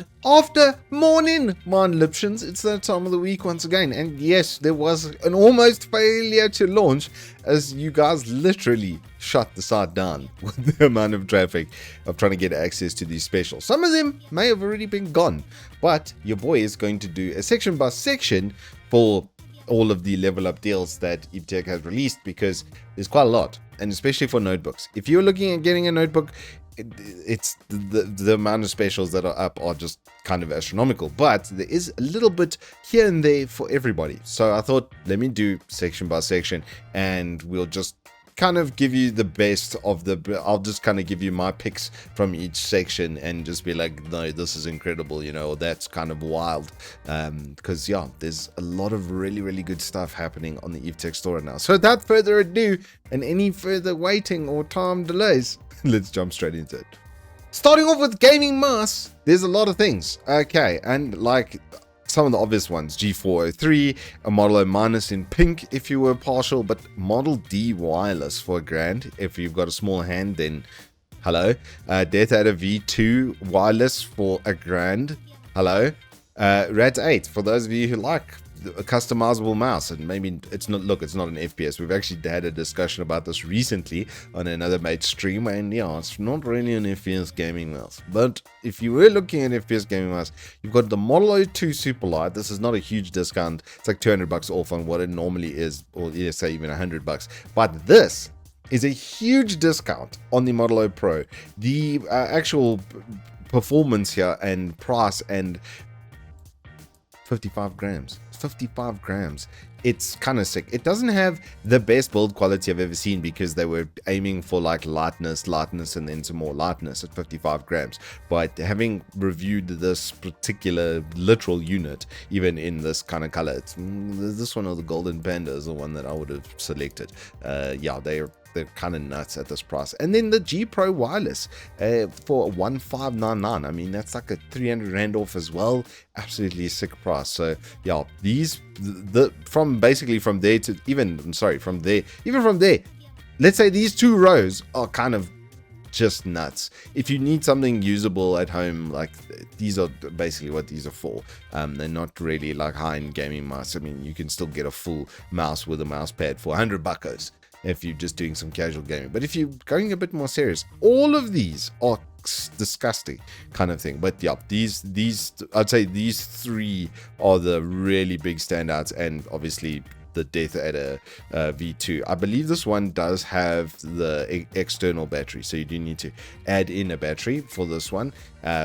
Good after morning, mon Liptions. It's that time of the week once again. And yes, there was an almost failure to launch as you guys literally shut the site down with the amount of traffic of trying to get access to these specials. Some of them may have already been gone, but your boy is going to do a section by section for all of the level up deals that Evetech has released, because there's quite a lot, and especially for notebooks. If you're looking at getting a notebook, it's the amount of specials that are up are just kind of astronomical, but there is a little bit here and there for everybody. So I thought, let me do section by section, and we'll just kind of give you the best of the, I'll just kind of give you my picks from each section and just be like, no, this is incredible, you know, or that's kind of wild, because yeah, there's a lot of really good stuff happening on the Evetech store right now. So without further ado and any further waiting or time delays, let's jump straight into it. Starting off with gaming mouse, there's a lot of things. Okay, and like some of the obvious ones, G403, a Model O minus in pink if you were partial, but Model D wireless for $1,000. If you've got a small hand, then hello. Death Adder V2 wireless for $1,000. Hello. Rat 8 for those of you who like a customizable mouse, and maybe it's not, look, it's not an FPS. We've actually had a discussion about this recently on another mate stream, and yeah, it's not really an FPS gaming mouse. But if you were looking at FPS gaming mouse, you've got the Model O2 Superlight. This is not a huge discount. It's like $200 off on what it normally is, or let's say even $100. But this is a huge discount on the Model O Pro. The actual performance here and price, and 55 grams. 55 grams. It's kind of sick. It doesn't have the best build quality I've ever seen, because they were aiming for like lightness, and then some more lightness at 55 grams. But having reviewed this particular literal unit, even in this kind of color, it's this one, or the Golden Panda is the one that I would have selected. Yeah, they're kind of nuts at this price. And then the G Pro wireless for 1599. I mean, that's like a 300 rand off as well. Absolutely sick price. So yeah, these from there to even, I'm sorry, from there, even from there, let's say these two rows are kind of just nuts. If you need something usable at home, like these are basically what these are for. They're not really like high-end gaming mouse. I mean, you can still get a full mouse with a mouse pad for $100 if you're just doing some casual gaming. But if you're going a bit more serious, all of these are disgusting kind of thing. But yeah, these I'd say these three are the really big standouts, and obviously the Death Adder V2. I believe this one does have the external battery, so you do need to add in a battery for this one,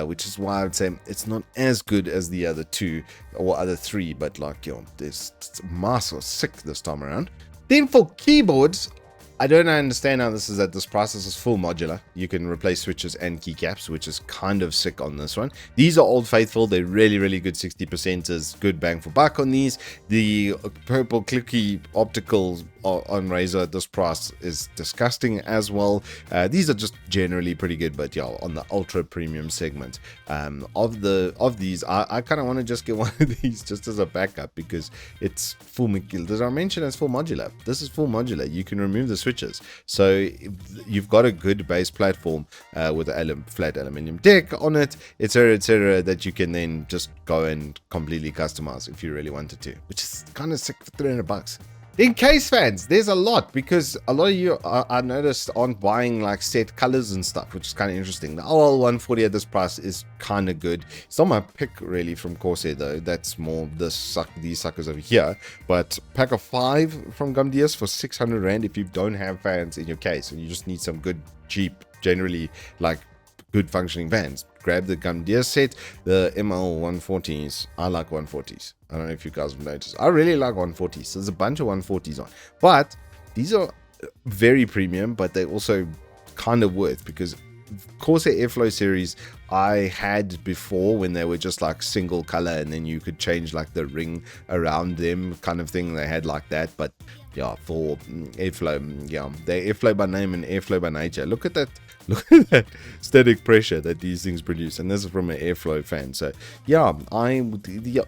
which is why I would say it's not as good as the other two or other three, but like, yo, this mouse was sick this time around. Then for keyboards, I don't understand how this is at this price. This is full modular. You can replace switches and keycaps, which is kind of sick on this one. These are Old Faithful. They're really good 60% is good bang for buck on these. The purple clicky opticals on Razer at this price is disgusting as well. These are just generally pretty good, but yeah, on the ultra premium segment of these, I kind of want to just get one of these just as a backup, because it's full. Did I mention it's full modular? This is full modular. You can remove the switches, so you've got a good base platform with a flat aluminium deck on it, etc., that you can then just go and completely customize if you really wanted to, which is kind of sick for $300. In case fans, there's a lot, because a lot of you, I noticed, aren't buying like set colors and stuff, which is kind of interesting. The OL 140 at this price is kind of good. It's not my pick really from Corsair though. That's more these suckers over here. But pack of 5 from Gumdias for 600 rand if you don't have fans in your case and you just need some good, cheap, generally like good functioning fans. Grab the Gumdias set, the ML 140s. I like 140s. I don't know if you guys have noticed. I really like 140s. There's a bunch of 140s on. But these are very premium, but they're also kind of worth, because Corsair Airflow series I had before, when they were just like single color and then you could change like the ring around them kind of thing. They had like that, but yeah, for airflow, yeah, they're airflow by name and airflow by nature. Look at that static pressure that these things produce, and this is from an airflow fan. So yeah,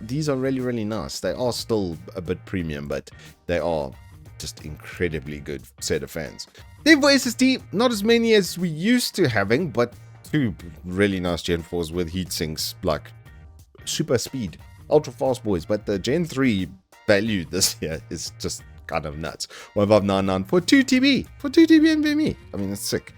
these are really nice. They are still a bit premium, but they are just incredibly good set of fans. Then for SSD, not as many as we used to having, but two really nice Gen 4s with heat sinks, like super speed, ultra fast boys. But the Gen 3 value this year is just kind of nuts. 1599 for 2 TB, NVMe. I mean, it's sick.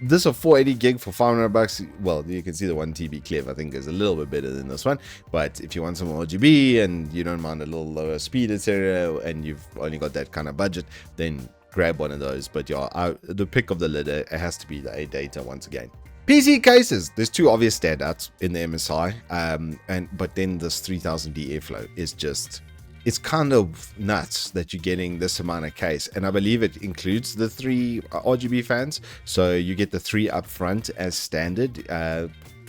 This is a 480 gig for 500 bucks. Well, you can see the 1 TB Clev, I think, is a little bit better than this one. But if you want some RGB and you don't mind a little lower speed, etc., and you've only got that kind of budget, then grab one of those. But yeah, the pick of the litter, it has to be the ADATA once again. PC cases, there's two obvious standouts in the MSI, but then this 3000D airflow is just, it's kind of nuts that you're getting this amount of case, and I believe it includes the 3 RGB fans, so you get the 3 up front as standard,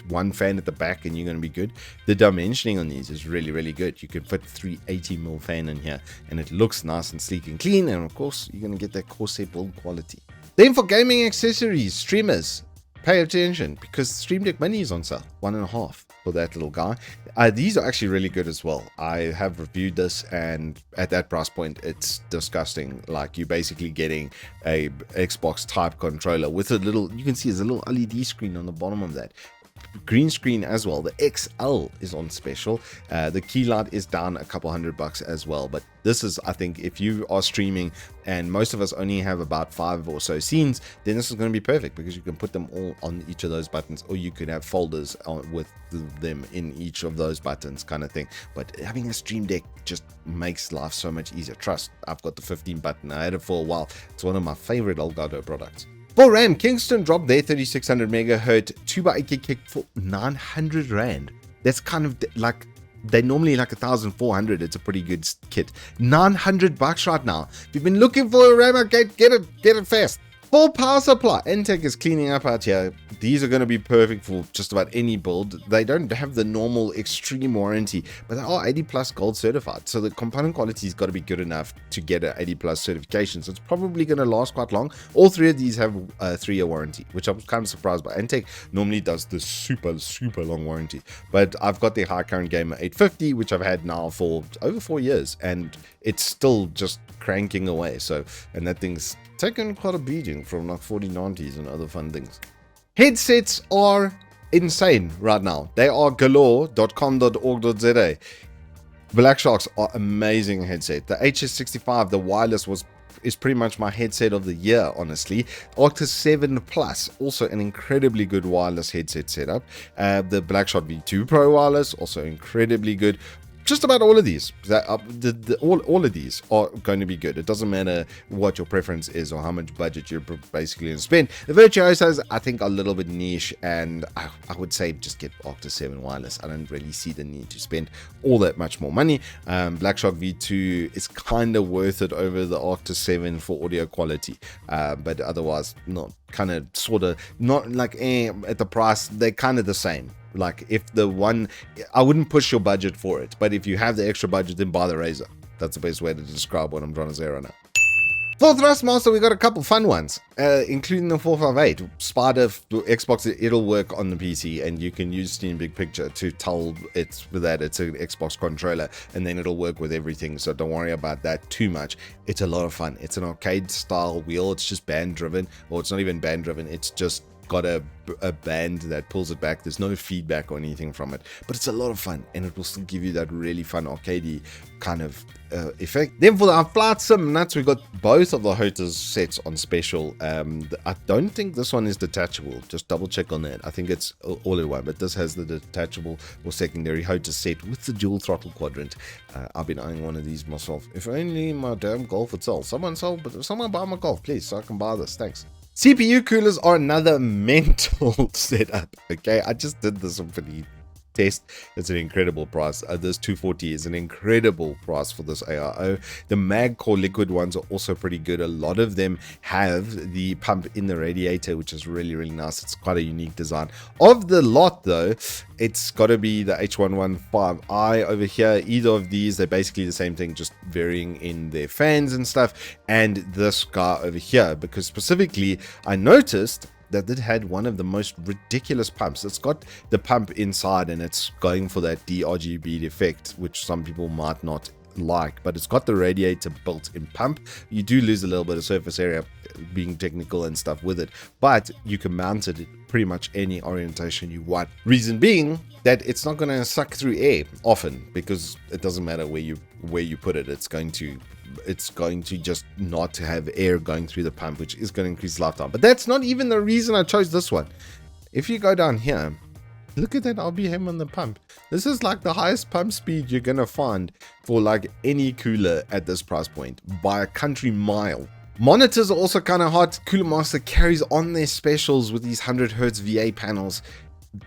1 fan at the back, and you're going to be good. The dimensioning on these is really, really good. You can fit 380mm fan in here, and it looks nice and sleek and clean, and of course, you're going to get that Corsair build quality. Then for gaming accessories, streamers, pay attention because Stream Deck Mini is on sale, 1.5 for that little guy. These are actually really good as well. I have reviewed this, and at that price point, it's disgusting. Like, you're basically getting a Xbox type controller with a little, you can see there's a little LED screen on the bottom of that. Green screen as well. The XL is on special. The key light is down a couple $100 as well. But this is, I think, if you are streaming and most of us only have about 5 or so scenes, then this is going to be perfect because you can put them all on each of those buttons, or you could have folders with them in each of those buttons, kind of thing. But having a Stream Deck just makes life so much easier. Trust, I've got the 15 button. I had it for a while. It's one of my favorite Elgato products. For RAM, Kingston dropped their 3600 megahertz 2x8 gig kit for 900 Rand. That's kind of like, they're normally like 1,400. It's a pretty good kit. 900 bucks right now. If you've been looking for a RAM arcade, get it fast. Full power supply. Entech is cleaning up out here. These are going to be perfect for just about any build. They don't have the normal extreme warranty, but they are 80 plus gold certified. So the component quality has got to be good enough to get an 80 plus certification. So it's probably going to last quite long. All 3 of these have a 3-year warranty, which I'm kind of surprised by. Entech normally does the super long warranty. But I've got the high current gamer 850, which I've had now for over 4 years, and it's still just cranking away. So, and that thing's taken quite a beating from like 4090s and other fun things. Headsets are insane right now. They are galore.com.org.za. Black Sharks are amazing headset. The HS65, the wireless, is pretty much my headset of the year, honestly. HOTAS 7 Plus, also an incredibly good wireless headset setup. The Blackshot V2 Pro wireless, also incredibly good. Just about all of these, all of these are going to be good. It doesn't matter what your preference is or how much budget you're basically going to spend. The Virtuosos, I think, are a little bit niche, and I would say just get HOTAS 7 wireless. I don't really see the need to spend all that much more money. Blackshark V2 is kind of worth it over the HOTAS 7 for audio quality, but otherwise, not kind of sort of not like at the price. They're kind of the same. Like, if the one, I wouldn't push your budget for it, but if you have the extra budget, then buy the Razer. That's the best way to describe what I'm trying to say right now. For Thrustmaster, we got a couple fun ones, including the 458 Spider Xbox. It'll work on the PC, and you can use Steam Big Picture to tell it's that it's an Xbox controller, and then it'll work with everything. So don't worry about that too much. It's a lot of fun. It's an arcade style wheel. It's just band driven, or it's not even band driven. It's just got a band that pulls it back. There's no feedback or anything from it, but it's a lot of fun, and it will still give you that really fun arcadey kind of effect. Then for the flight sim nuts, we got both of the HOTAS sets on special. I don't think this one is detachable. Just double check on that. I think it's all in one, but this has the detachable or secondary HOTAS set with the dual throttle quadrant. I've been eyeing one of these myself. If only my damn Golf would sell. Someone buy my Golf, please, so I can buy this. Thanks. CPU coolers are another mental setup. Okay, I just did this for the test. It's an incredible price. This 240 is an incredible price for this AIO. The mag core liquid ones are also pretty good. A lot of them have the pump in the radiator, which is really nice. It's quite a unique design. Of the lot though, it's got to be the H115i over here. Either of these, they're basically the same thing, just varying in their fans and stuff. And this guy over here, because specifically I noticed that it had one of the most ridiculous pumps. It's got the pump inside, and it's going for that DRGB effect, which some people might not like, but it's got the radiator built-in pump. You do lose a little bit of surface area being technical and stuff with it, but you can mount it pretty much any orientation you want. Reason being that it's not going to suck through air often, because it doesn't matter where you put it. It's going to just not have air going through the pump, which is going to increase lifetime. But that's not even the reason I chose this one. If you go down here, look at that RPM on the pump. This is like the highest pump speed you're going to find for like any cooler at this price point by a country mile. Monitors are also kind of hot. Cooler Master carries on their specials with these 100 Hz VA panels.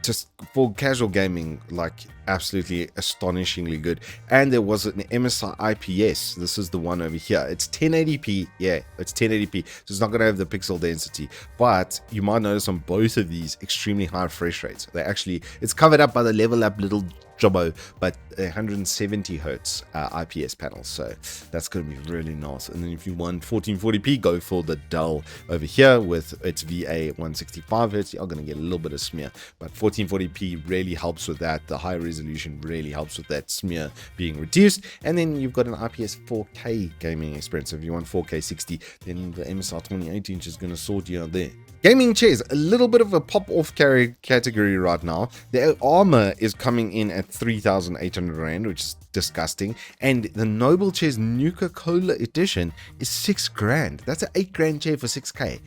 Just for casual gaming, like absolutely astonishingly good. And there was an MSI IPS. This is the one over here. It's 1080p. Yeah, it's 1080p, so it's not going to have the pixel density, but you might notice on both of these extremely high refresh rates. They actually, it's covered up by the level up little jobbo, but 170 hertz IPS panels, so that's going to be really nice. And then if you want 1440p, go for the Dell over here with its VA 165 hertz. You're going to get a little bit of smear, but 1440p really helps with that. The high resolution really helps with that smear being reduced. And then you've got an IPS 4K gaming experience. So if you want 4K 60, then the MSI 28-inch is going to sort you out there. Gaming chairs, a little bit of a pop-off category right now. The armor is coming in at 3,800 Rand, which is disgusting. And the Noble Chair's Nuka-Cola edition is 6 grand. That's an 8 grand chair for 6K.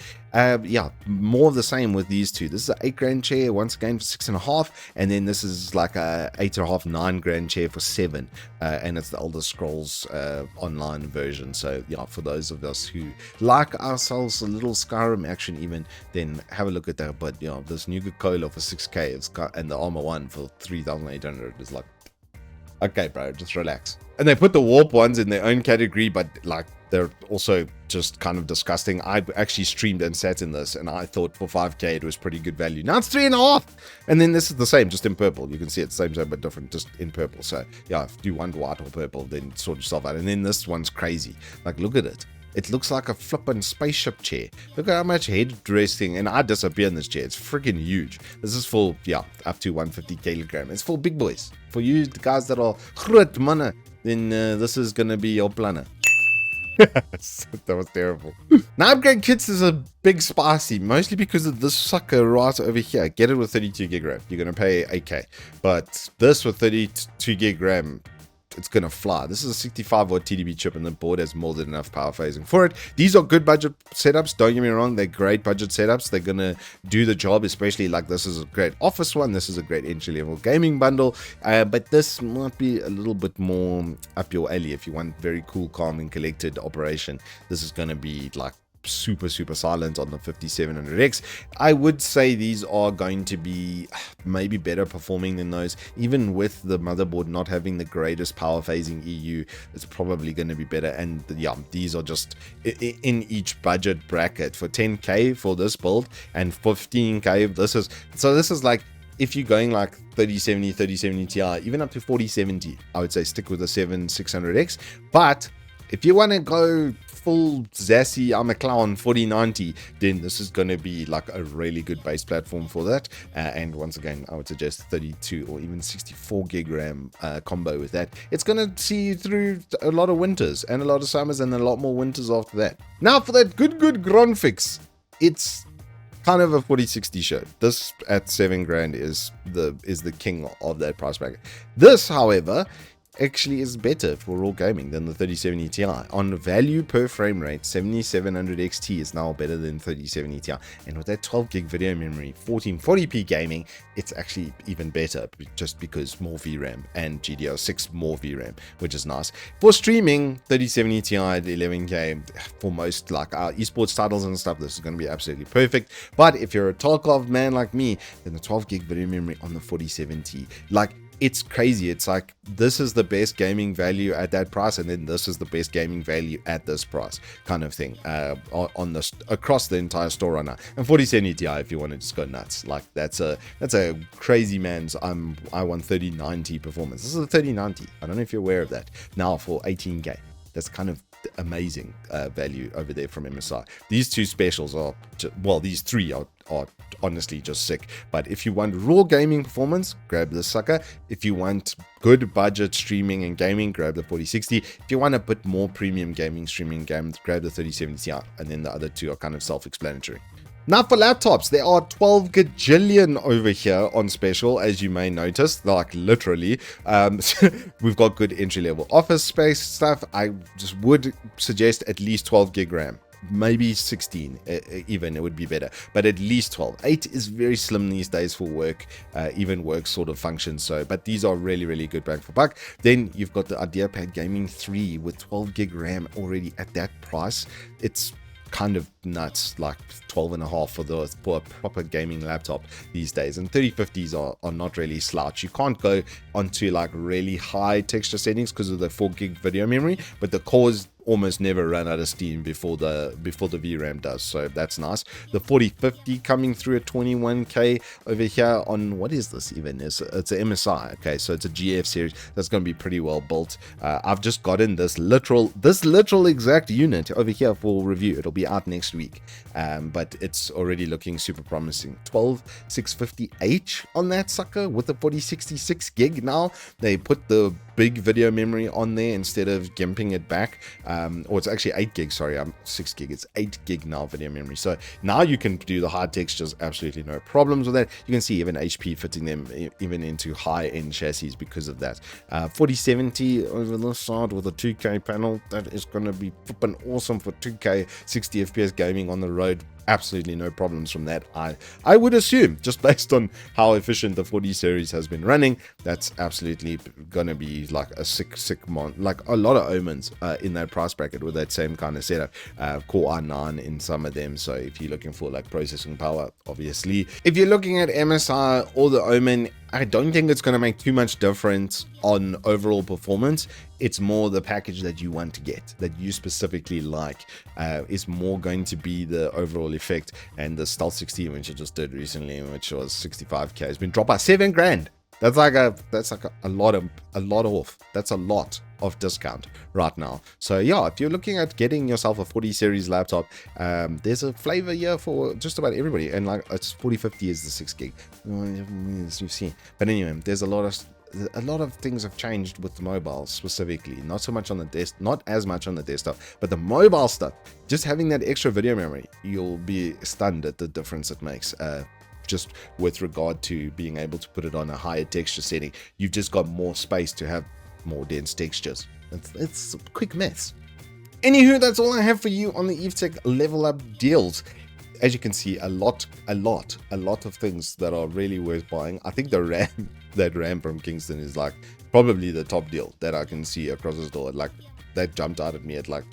Yeah, more of the same with these two. This is an 8 grand chair, once again, for 6.5. And then this is like a 8.5, 9 grand chair for 7. And it's the Elder Scrolls online version. So yeah, for those of us who like ourselves a little Skyrim action even, then have a look at that. But yeah, this Nuka-Cola for 6K and the Armor 1 for 3,800 is like, okay, bro, just relax. And they put the Warp ones in their own category, but like they're also just kind of disgusting. I actually streamed and sat in this, and I thought for 5K it was pretty good value. Now it's 3.5, and then this is the same, just in purple. You can see it's the same but different, just in purple. So yeah, if you want white or purple, then sort yourself out. And then this one's crazy. Like, look at it. It looks like a flippin' spaceship chair. Look at how much head dressing, and I disappear in this chair. It's freaking huge. This is for, yeah, up to 150 kilogram. It's for big boys. For you guys that are groot manne, then this is gonna be your planner. That was terrible. Now, upgrade kits is a big spicy, mostly because of this sucker right over here. Get it with 32 gig RAM. You're gonna pay 8K, but this with 32 gig RAM, it's gonna fly. This is a 65 watt TDP chip, and the board has more than enough power phasing for it. These are good budget setups, don't get me wrong. They're great budget setups. They're gonna do the job, especially like this is a great office one. This is a great entry level gaming bundle, but this might be a little bit more up your alley if you want very cool, calm and collected operation. This is gonna be like super silent on the 5700X. I would say these are going to be maybe better performing than those, even with the motherboard not having the greatest power phasing EU. It's probably going to be better. And yeah, these are just in each budget bracket. For 10K for this build and 15K, this is like, if you're going like 3070 Ti, even up to 4070, I would say stick with the 7600X. But if you want to go full Zassy, I'm a clown 4090, then this is going to be like a really good base platform for that. And once again, I would suggest 32 or even 64 gig RAM combo with that. It's going to see you through a lot of winters and a lot of summers and a lot more winters after that. Now for that good graphics, it's kind of a 4060 show. This at 7 grand is the king of that price bracket. This, however, actually is better for raw gaming than the 3070 Ti. On value per frame rate, 7700 XT is now better than 3070 Ti. And with that 12 gig video memory, 1440p gaming, it's actually even better, just because more VRAM and GDR6 more VRAM, which is nice. For streaming, 3070 Ti at 11K, for most like our esports titles and stuff, this is going to be absolutely perfect. But if you're a Tarkov man like me, then the 12 gig video memory on the 4070, like, it's crazy. It's like, this is the best gaming value at that price, and then this is the best gaming value at this price, kind of thing, on this across the entire store right now. And 4070 Ti, if you want to just go nuts, like that's a crazy man's I want 3090 performance. This is a 3090. I don't know if you're aware of that. Now for 18K, that's kind of amazing value over there from MSI. These two specials are, well, these three are honestly just sick. But if you want raw gaming performance, grab the sucker. If you want good budget streaming and gaming, grab the 4060. If you want a bit more premium gaming streaming games, grab the 3070 Ti. And then the other two are kind of self-explanatory. Now for laptops, there are 12 gajillion over here on special, as you may notice, like literally. We've got good entry-level office space stuff. I just would suggest at least 12 gig RAM. Maybe 16 even, it would be better, but at least 12. 8 is very slim these days for work, even work sort of functions. So, but these are really good bang for buck. Then you've got the IdeaPad Gaming 3 with 12 gig RAM already at that price. It's kind of nuts, like 12.5 for a proper gaming laptop these days. And 3050s are not really slouch. You can't go onto like really high texture settings because of the 4 gig video memory, but the cores almost never run out of steam before the VRAM does, so that's nice. The 4050 coming through at 21k over here on, what is this even? It's a MSI, okay, so it's a GF series that's going to be pretty well built. I've just gotten this literal exact unit over here for review. It'll be out next week, but it's already looking super promising. 12650H on that sucker with the 4066 gig. Now they put the big video memory on there instead of gimping it back. Or it's actually 8 gig, sorry, I'm 6 gig, it's 8 gig now video memory. So now you can do the hard textures, absolutely no problems with that. You can see even HP fitting them even into high-end chassis because of that. 4070 over this side with a 2K panel, that is going to be flipping awesome for 2K 60 FPS gaming on the road. Absolutely no problems from that. I would assume, just based on how efficient the 40 series has been running, that's absolutely gonna be like a sick like a lot of omens in that price bracket with that same kind of setup. Core i9 in some of them. So if you're looking for like processing power, obviously. If you're looking at MSI or the Omen, I don't think it's going to make too much difference on overall performance. It's more the package that you want to get, that you specifically like, is more going to be the overall effect. And the Stealth 16, which I just did recently, which was 65k, has been dropped by 7 grand. That's like a lot off. That's a lot of discount right now. So yeah, if you're looking at getting yourself a 40 series laptop, there's a flavor here for just about everybody. And like, it's 4050 is the 6 gig, as you've seen. But anyway, there's a lot of things have changed with the mobile specifically. Not so much on the desk, not as much on the desktop, but the mobile stuff. Just having that extra video memory, you'll be stunned at the difference it makes. Just with regard to being able to put it on a higher texture setting, you've just got more space to have more dense textures. It's a quick mess. Anywho, that's all I have for you on the Evetech level up deals. As you can see, a lot of things that are really worth buying. I think the RAM from Kingston is like probably the top deal that I can see across the store. Like, that jumped out at me at like,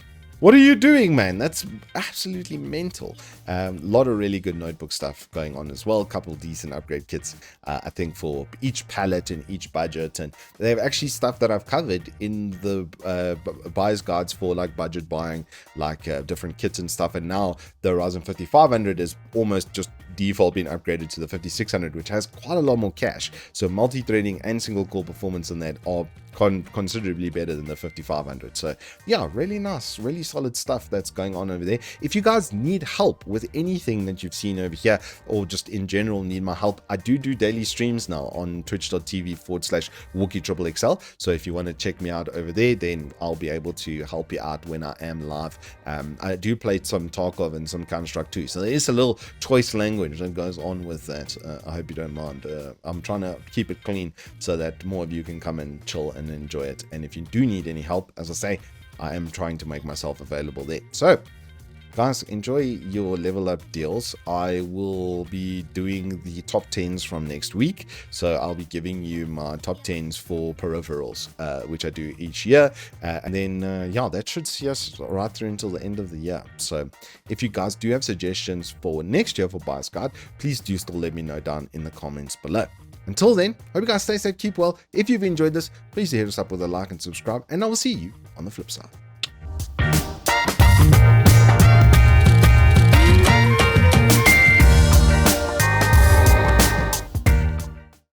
what are you doing, man? That's absolutely mental. A lot of really good notebook stuff going on as well. A couple decent upgrade kits, I think, for each palette and each budget. And they have actually stuff that I've covered in the buyer's guides for like budget buying, like different kits and stuff. And now the Ryzen 5500 is almost just default being upgraded to the 5600, which has quite a lot more cache. So multi-threading and single core performance in that are considerably better than the 5500. So yeah, really nice, really solid stuff that's going on over there. If you guys need help with anything that you've seen over here, or just in general need my help, I do daily streams now on twitch.tv/WookieXXL. So if you want to check me out over there, then I'll be able to help you out when I am live. I do play some Tarkov and some Counter-Strike too, so there is a little choice language that goes on with that. I hope you don't mind. I'm trying to keep it clean so that more of you can come and chill and enjoy it. And if you do need any help, as I say, I am trying to make myself available there. So guys, enjoy your level up deals. I will be doing the top 10s from next week, so I'll be giving you my top 10s for peripherals, which I do each year, and then yeah, that should see us right through until the end of the year. So if you guys do have suggestions for next year for Buyer's Guide, please do still let me know down in the comments below. Until then, hope you guys stay safe, keep well. If you've enjoyed this, please do hit us up with a like and subscribe, and I will see you on the flip side.